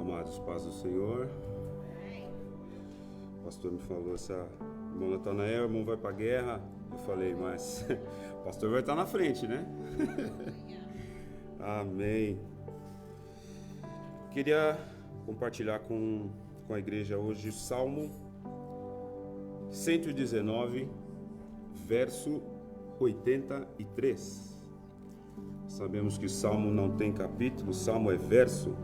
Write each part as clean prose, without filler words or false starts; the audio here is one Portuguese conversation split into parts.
Amados, paz do Senhor. O pastor me falou, irmão Natanael, irmão vai pra guerra. Eu falei, mas o pastor vai estar na frente, né? Amém. Queria compartilhar com a igreja hoje o Salmo 119, verso 83. Sabemos que o Salmo não tem capítulo, o Salmo é verso.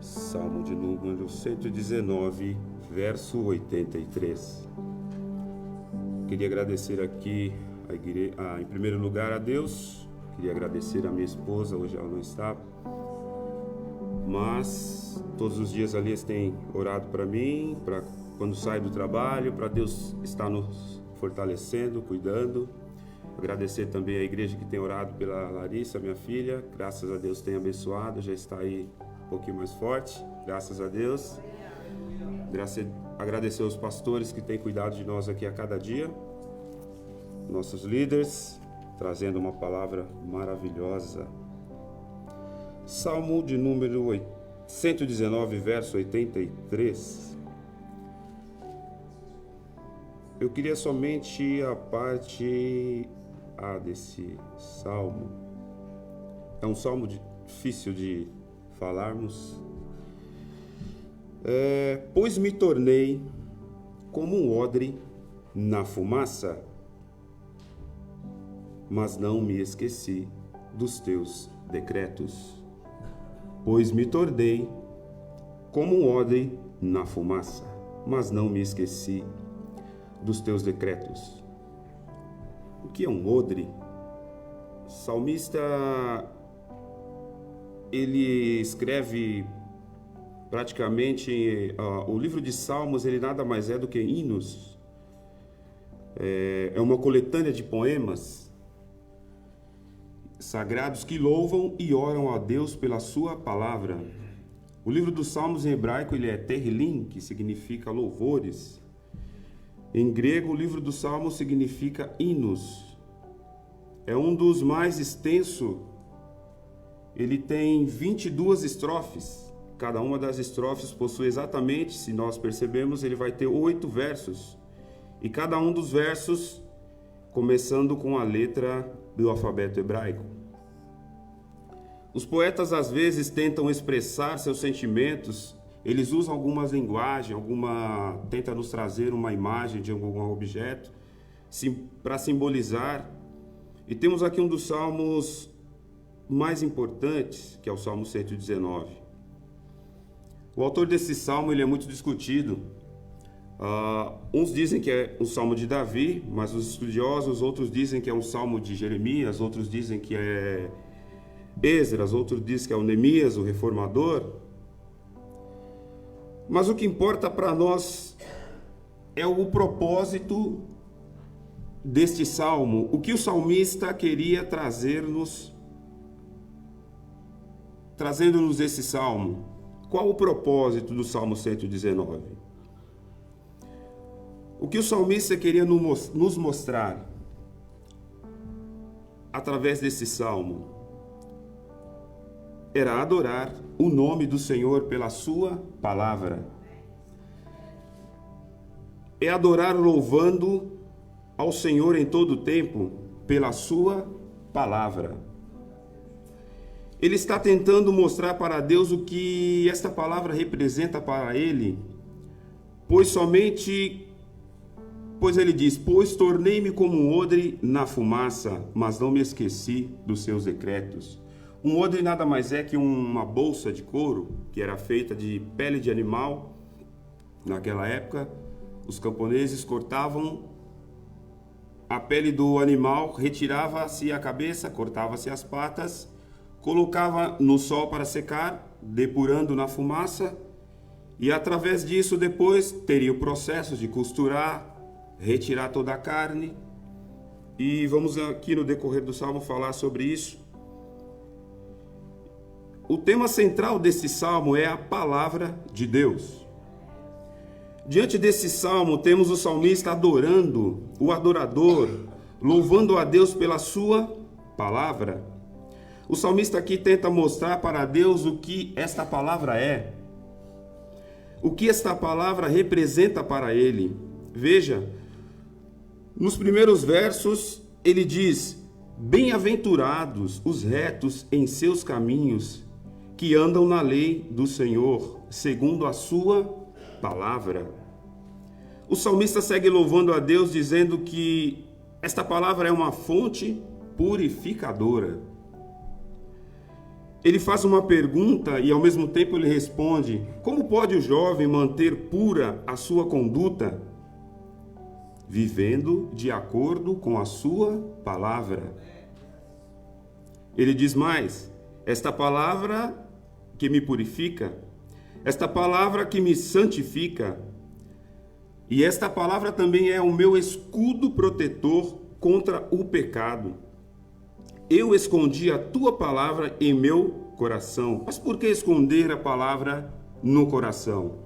Salmo de número 119, verso 83. Queria agradecer aqui a igreja, em primeiro lugar a Deus. Queria agradecer a minha esposa, hoje ela não está, mas todos os dias ali eles têm orado para mim, para quando saio do trabalho, para Deus estar nos fortalecendo, cuidando. Agradecer também a igreja que tem orado pela Larissa, minha filha. Graças a Deus tem abençoado, já está aí um pouquinho mais forte, graças a Deus. Agradecer aos pastores que têm cuidado de nós aqui a cada dia, nossos líderes, trazendo uma palavra maravilhosa. Salmo de número 119, verso 83. Eu queria somente a parte A desse salmo. É um salmo difícil de falarmos. Pois me tornei como um odre na fumaça, mas não me esqueci dos teus decretos. Pois me tornei como um odre na fumaça, mas não me esqueci dos teus decretos. O que é um odre? O salmista, ele escreve praticamente o livro de Salmos, ele nada mais é do que hinos. É uma coletânea de poemas sagrados que louvam e oram a Deus pela sua palavra. O livro dos Salmos em hebraico ele é Tehillim, que significa louvores. Em grego, o livro dos Salmos significa hinos. É um dos mais extensos. Ele tem 22 estrofes. Cada uma das estrofes possui exatamente, se nós percebemos, ele vai ter 8 versos. E cada um dos versos começando com a letra do alfabeto hebraico. Os poetas às vezes tentam expressar seus sentimentos. Eles usam algumas linguagens, tenta nos trazer uma imagem de algum objeto para simbolizar. E temos aqui um dos salmos mais importantes, que é o Salmo 119. O autor desse salmo ele é muito discutido. Uns dizem que é um salmo de Davi, mas os estudiosos, outros dizem que é um salmo de Jeremias, outros dizem que é Esdras, outros dizem que é o Neemias, o reformador. Mas o que importa para nós é o propósito deste salmo. O que o salmista queria trazendo-nos esse salmo. Qual o propósito do Salmo 119? O que o salmista queria nos mostrar através desse salmo era adorar o nome do Senhor pela sua palavra. É adorar louvando ao Senhor em todo o tempo pela sua palavra. Ele está tentando mostrar para Deus o que esta palavra representa para ele, pois ele diz, pois tornei-me como um odre na fumaça, mas não me esqueci dos seus decretos. Um odre nada mais é que uma bolsa de couro, que era feita de pele de animal. Naquela época, os camponeses cortavam a pele do animal, retirava-se a cabeça, cortava-se as patas, colocava no sol para secar, depurando na fumaça, e através disso depois teria o processo de costurar, retirar toda a carne. E vamos aqui no decorrer do salmo falar sobre isso. O tema central desse salmo é a palavra de Deus. Diante desse salmo, temos o salmista adorando, o adorador, louvando a Deus pela sua palavra. O salmista aqui tenta mostrar para Deus o que esta palavra é, o que esta palavra representa para ele. Veja, nos primeiros versos ele diz: bem-aventurados os retos em seus caminhos, que andam na lei do Senhor, segundo a sua palavra. O salmista segue louvando a Deus, dizendo que esta palavra é uma fonte purificadora. Ele faz uma pergunta e ao mesmo tempo ele responde: como pode o jovem manter pura a sua conduta? Vivendo de acordo com a sua palavra. Ele diz mais: esta palavra que me purifica, esta palavra que me santifica, e esta palavra também é o meu escudo protetor contra o pecado. Eu escondi a tua palavra em meu coração. Mas por que esconder a palavra no coração?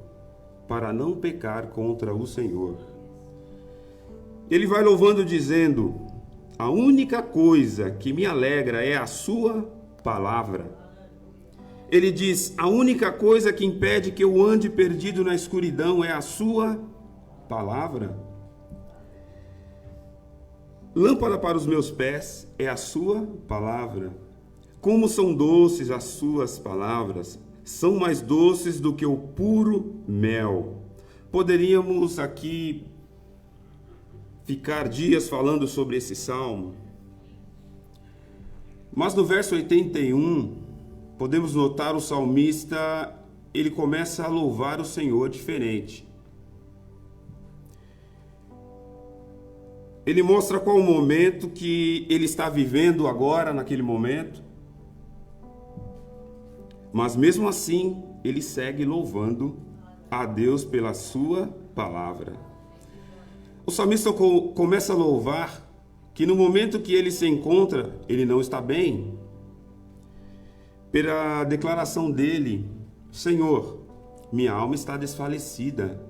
Para não pecar contra o Senhor. Ele vai louvando dizendo: a única coisa que me alegra é a sua palavra. Ele diz: a única coisa que impede que eu ande perdido na escuridão é a sua palavra. Lâmpada para os meus pés é a sua palavra. Como são doces as suas palavras, são mais doces do que o puro mel. Poderíamos aqui ficar dias falando sobre esse salmo, mas no verso 81, podemos notar o salmista, ele começa a louvar o Senhor diferente. Ele mostra qual o momento que ele está vivendo agora, naquele momento. Mas mesmo assim, ele segue louvando a Deus pela sua palavra. O salmista começa a louvar que no momento que ele se encontra, ele não está bem. Pela declaração dele: Senhor, minha alma está desfalecida,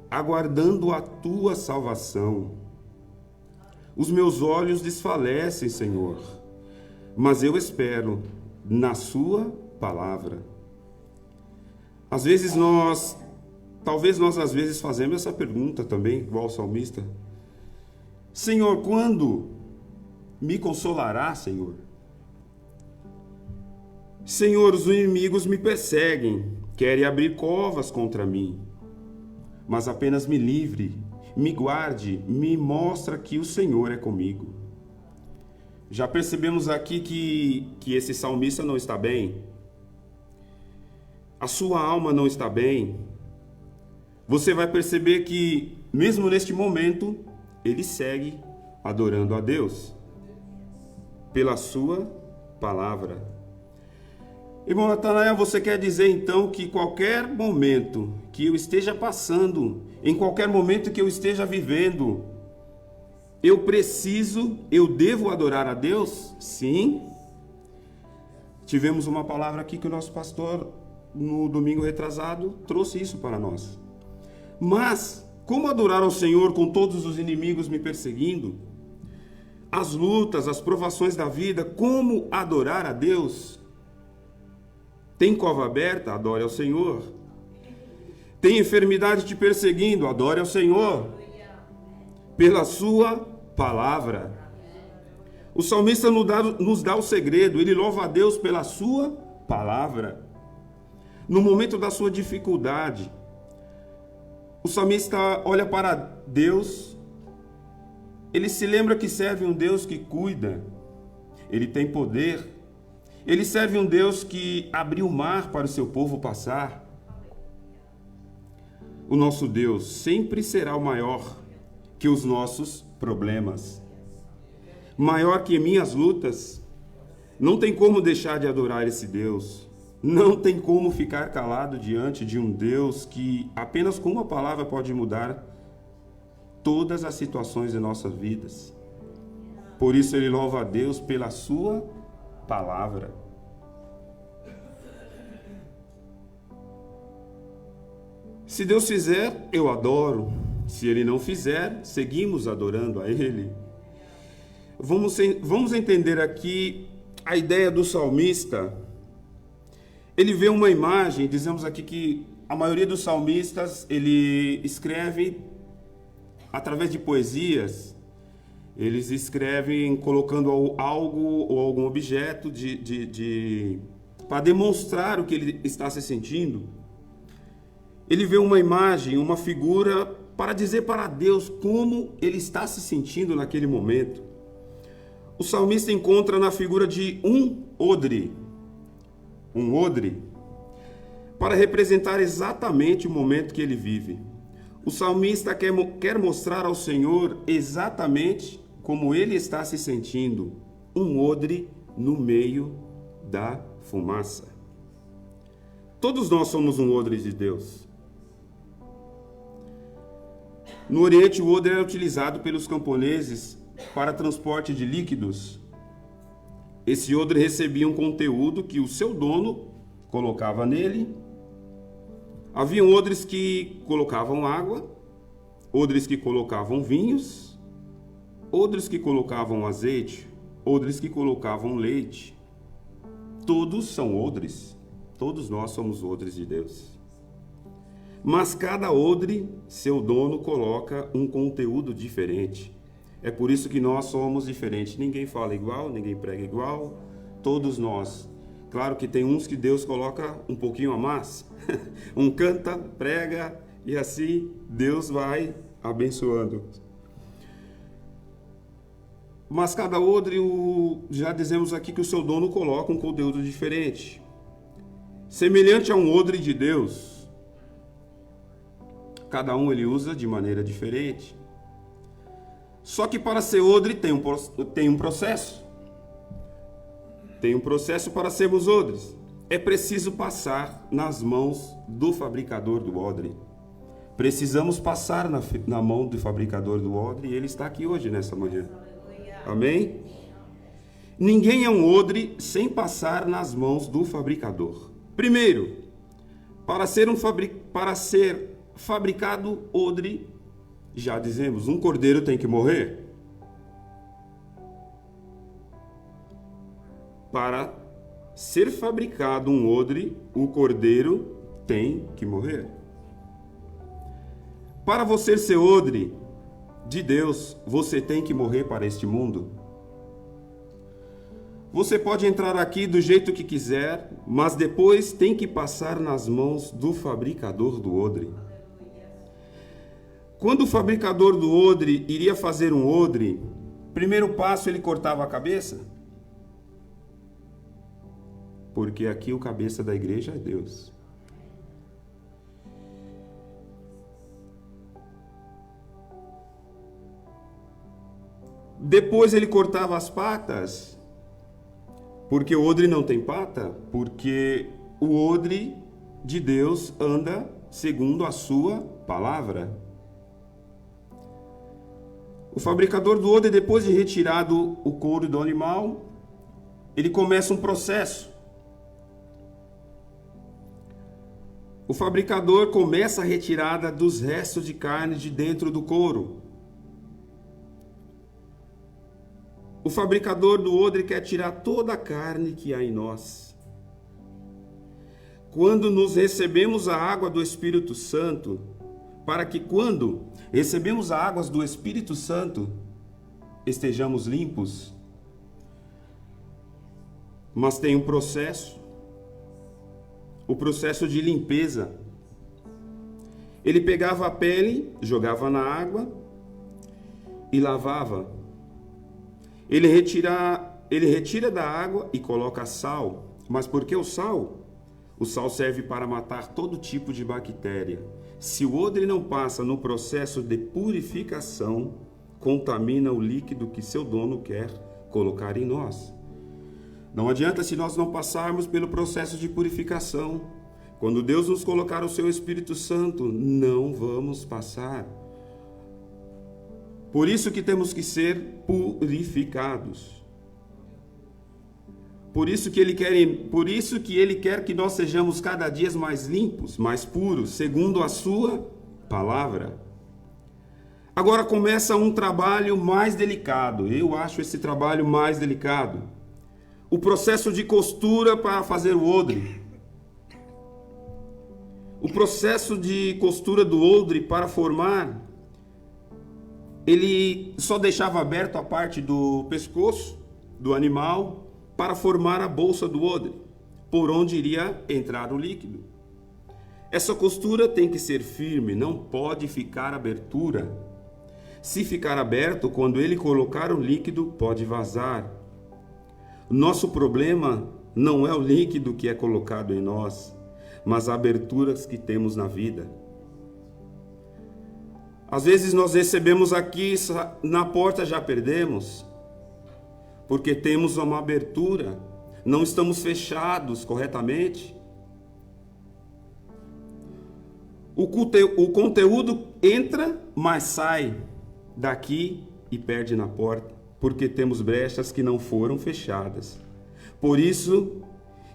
aguardando a tua salvação. Os meus olhos desfalecem, Senhor, mas eu espero na sua palavra. Talvez nós às vezes fazemos essa pergunta também, igual o salmista: Senhor, quando me consolará, Senhor? Senhor, os inimigos me perseguem, querem abrir covas contra mim. Mas apenas me livre, me guarde, me mostra que o Senhor é comigo. Já percebemos aqui que esse salmista não está bem. A sua alma não está bem. Você vai perceber que, mesmo neste momento, ele segue adorando a Deus pela sua palavra. Irmão Natanael, você quer dizer então que qualquer momento que eu esteja passando, em qualquer momento que eu esteja vivendo, eu devo adorar a Deus? Sim. Tivemos uma palavra aqui que o nosso pastor, no domingo retrasado, trouxe isso para nós. Mas, como adorar ao Senhor com todos os inimigos me perseguindo? As lutas, as provações da vida, como adorar a Deus? Tem cova aberta? Adore ao Senhor. Tem enfermidade te perseguindo? Adore ao Senhor. Pela sua palavra. O salmista nos dá o segredo. Ele louva a Deus pela sua palavra. No momento da sua dificuldade, o salmista olha para Deus. Ele se lembra que serve um Deus que cuida. Ele tem poder. Ele serve um Deus que abriu o mar para o seu povo passar. O nosso Deus sempre será o maior que os nossos problemas. Maior que minhas lutas. Não tem como deixar de adorar esse Deus. Não tem como ficar calado diante de um Deus que apenas com uma palavra pode mudar todas as situações de nossas vidas. Por isso ele louva a Deus pela sua palavra. Se Deus fizer, eu adoro. Se Ele não fizer, seguimos adorando a Ele. Vamos entender aqui a ideia do salmista. Ele vê uma imagem, dizemos aqui que a maioria dos salmistas, ele escreve através de poesias, eles escrevem colocando algo ou algum objeto para demonstrar o que ele está se sentindo. Ele vê uma imagem, uma figura para dizer para Deus como ele está se sentindo naquele momento. O salmista encontra na figura de um odre, para representar exatamente o momento que ele vive. O salmista quer mostrar ao Senhor exatamente como ele está se sentindo, um odre no meio da fumaça. Todos nós somos um odre de Deus. No Oriente, o odre era utilizado pelos camponeses para transporte de líquidos. Esse odre recebia um conteúdo que o seu dono colocava nele. Haviam odres que colocavam água, odres que colocavam vinhos, odres que colocavam azeite, odres que colocavam leite. Todos são odres. Todos nós somos odres de Deus. Mas cada odre, seu dono coloca um conteúdo diferente. É por isso que nós somos diferentes. Ninguém fala igual, ninguém prega igual. Todos nós. Claro que tem uns que Deus coloca um pouquinho a mais. Um canta, prega e assim Deus vai abençoando. Mas cada odre, já dizemos aqui que o seu dono coloca um conteúdo diferente. Semelhante a um odre de Deus. Cada um ele usa de maneira diferente. Só que para ser odre tem um processo. Tem um processo para sermos odres. É preciso passar nas mãos do fabricador do odre. Precisamos passar na mão do fabricador do odre e ele está aqui hoje, nessa manhã. Amém? Ninguém é um odre sem passar nas mãos do fabricador. Primeiro, para ser fabricado odre, já dizemos, um cordeiro tem que morrer. Para ser fabricado um odre, o cordeiro tem que morrer. Para você ser odre de Deus, você tem que morrer para este mundo. Você pode entrar aqui do jeito que quiser, mas depois tem que passar nas mãos do fabricador do odre. Quando o fabricador do odre iria fazer um odre, primeiro passo ele cortava a cabeça. Porque aqui o cabeça da igreja é Deus. Depois ele cortava as patas. Porque o odre não tem pata, porque o odre de Deus anda segundo a sua palavra. O fabricador do odre, depois de retirado o couro do animal, ele começa um processo. O fabricador começa a retirada dos restos de carne de dentro do couro. O fabricador do odre quer tirar toda a carne que há em nós. Quando nos recebemos a água do Espírito Santo, para que quando recebemos a água do Espírito Santo, estejamos limpos. Mas tem um processo, o processo de limpeza. Ele pegava a pele, jogava na água e lavava. Ele retira da água e coloca sal. Mas por que o sal? O sal serve para matar todo tipo de bactéria. Se o odre não passa no processo de purificação, contamina o líquido que seu dono quer colocar em nós. Não adianta se nós não passarmos pelo processo de purificação. Quando Deus nos colocar o seu Espírito Santo, não vamos passar. Por isso que temos que ser purificados. Por isso que ele quer que nós sejamos cada dia mais limpos, mais puros, segundo a sua palavra. Agora começa um trabalho mais delicado. Eu acho esse trabalho mais delicado. O processo de costura para fazer o odre. O processo de costura do odre para formar, ele só deixava aberto a parte do pescoço do animal para formar a bolsa do odre, por onde iria entrar o líquido. Essa costura tem que ser firme, não pode ficar abertura. Se ficar aberto, quando ele colocar o líquido, pode vazar. Nosso problema não é o líquido que é colocado em nós, mas as aberturas que temos na vida. Às vezes nós recebemos aqui, na porta já perdemos, porque temos uma abertura, não estamos fechados corretamente. O conteúdo entra, mas sai daqui e perde na porta, porque temos brechas que não foram fechadas. Por isso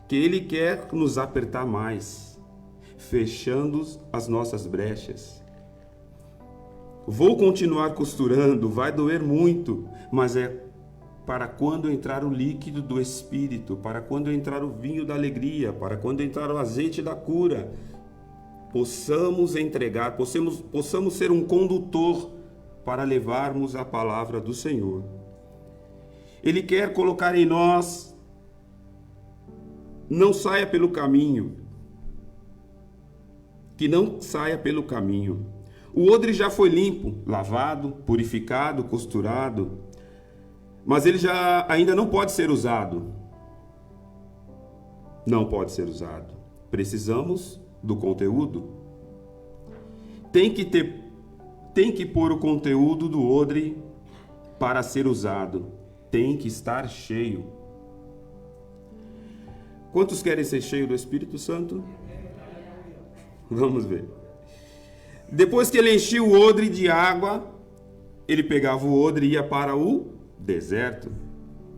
que Ele quer nos apertar mais, fechando as nossas brechas. Vou continuar costurando, vai doer muito, mas é para quando entrar o líquido do Espírito, para quando entrar o vinho da alegria, para quando entrar o azeite da cura, possamos entregar, possamos ser um condutor para levarmos a palavra do Senhor. Ele quer colocar em nós, não saia pelo caminho, que não saia pelo caminho. O odre já foi limpo, lavado, purificado, costurado, mas ele ainda não pode ser usado. Não pode ser usado. Precisamos do conteúdo. Tem que pôr o conteúdo do odre para ser usado. Tem que estar cheio. Quantos querem ser cheios do Espírito Santo? Vamos ver. Depois que ele enchia o odre de água, ele pegava o odre e ia para o deserto.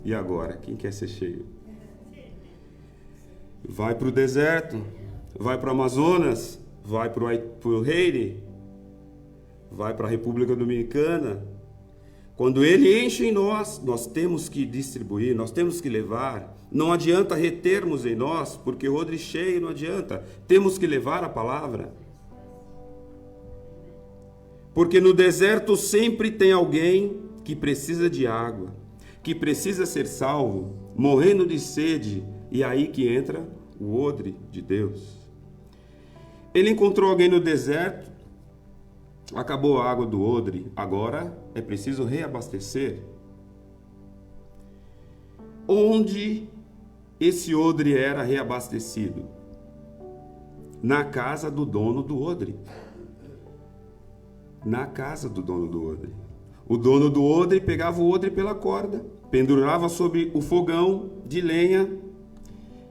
E agora, quem quer ser cheio? Vai para o deserto, vai para o Amazonas, vai para o Haiti, vai para a República Dominicana. Quando ele enche em nós, nós temos que distribuir, nós temos que levar. Não adianta retermos em nós, porque o odre cheio não adianta. Temos que levar a palavra. Porque no deserto sempre tem alguém que precisa de água, que precisa ser salvo, morrendo de sede, e aí que entra o odre de Deus. Ele encontrou alguém no deserto, acabou a água do odre, agora é preciso reabastecer. Onde esse odre era reabastecido? Na casa do dono do odre. Na casa do dono do odre. O dono do odre pegava o odre pela corda, pendurava sobre o fogão de lenha,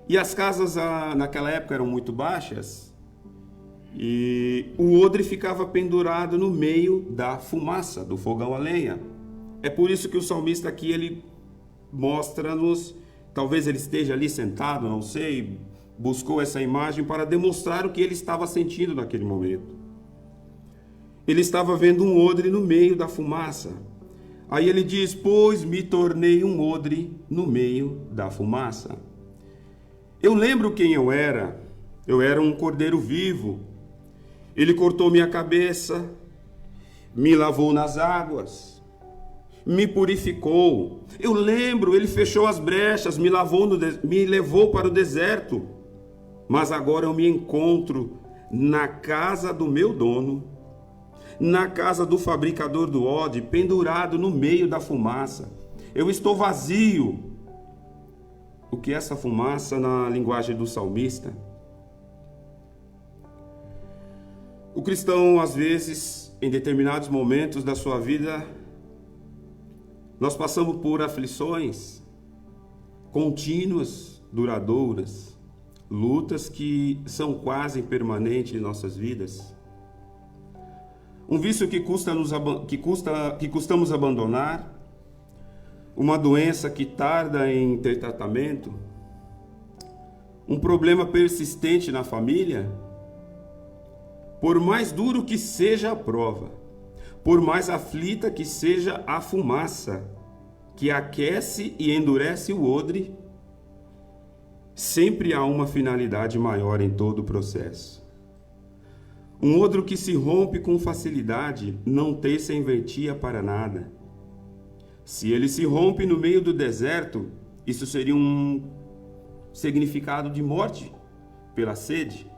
e as casas naquela época eram muito baixas, e o odre ficava pendurado no meio da fumaça do fogão a lenha. É por isso que o salmista aqui, ele mostra-nos, talvez ele esteja ali sentado, não sei, buscou essa imagem para demonstrar o que ele estava sentindo naquele momento. Ele estava vendo um odre no meio da fumaça. Aí ele diz: pois me tornei um odre no meio da fumaça. Eu lembro quem eu era um cordeiro vivo. Ele cortou minha cabeça, me lavou nas águas, me purificou. Eu lembro, ele fechou as brechas, me levou para o deserto. Mas agora eu me encontro na casa do meu dono, na casa do fabricador do odre, pendurado no meio da fumaça. Eu estou vazio. O que é essa fumaça na linguagem do salmista? O cristão, às vezes, em determinados momentos da sua vida, nós passamos por aflições contínuas, duradouras, lutas que são quase permanentes em nossas vidas. Um vício que custamos abandonar, uma doença que tarda em ter tratamento, um problema persistente na família. Por mais duro que seja a prova, por mais aflita que seja a fumaça, que aquece e endurece o odre, sempre há uma finalidade maior em todo o processo. Um odre que se rompe com facilidade não tem serventia para nada. Se ele se rompe no meio do deserto, isso seria um significado de morte pela sede.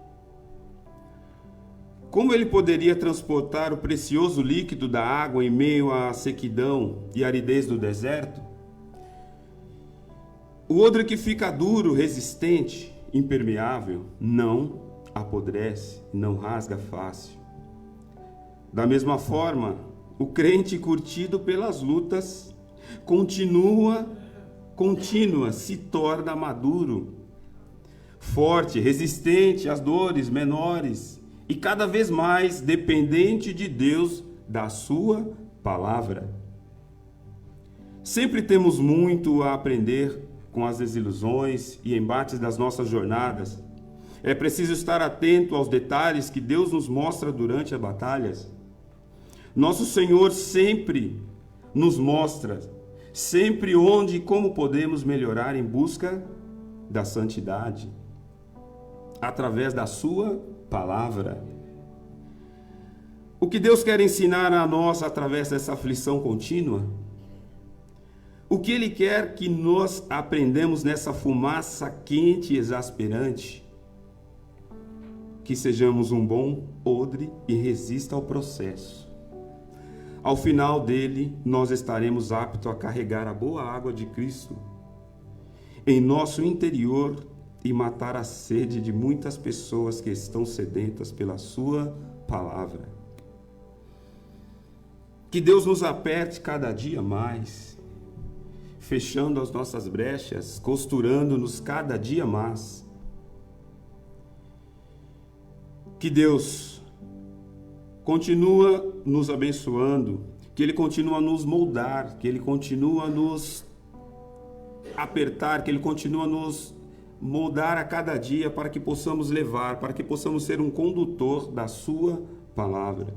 Como ele poderia transportar o precioso líquido da água em meio à sequidão e aridez do deserto? O odre que fica duro, resistente, impermeável, não apodrece, não rasga fácil. Da mesma forma, o crente curtido pelas lutas, contínua, se torna maduro, forte, resistente às dores menores e cada vez mais dependente de Deus, da sua palavra. Sempre temos muito a aprender com as desilusões e embates das nossas jornadas. É preciso estar atento aos detalhes que Deus nos mostra durante as batalhas. Nosso Senhor sempre nos mostra, sempre onde e como podemos melhorar em busca da santidade, através da sua palavra. O que Deus quer ensinar a nós através dessa aflição contínua? O que Ele quer que nós aprendamos nessa fumaça quente e exasperante? Que sejamos um bom odre e resista ao processo. Ao final dele, nós estaremos aptos a carregar a boa água de Cristo em nosso interior e matar a sede de muitas pessoas que estão sedentas pela sua palavra. Que Deus nos aperte cada dia mais, fechando as nossas brechas, costurando-nos cada dia mais. Que Deus continua nos abençoando, que Ele continua a nos moldar, que Ele continua a nos apertar, que Ele continua a nos moldar a cada dia para que possamos levar, para que possamos ser um condutor da sua palavra,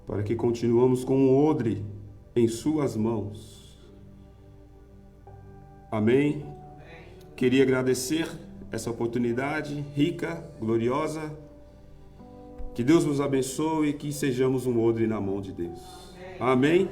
para que continuamos com um odre em suas mãos. Amém? Queria agradecer essa oportunidade rica, gloriosa. Que Deus nos abençoe e que sejamos um odre na mão de Deus. Amém?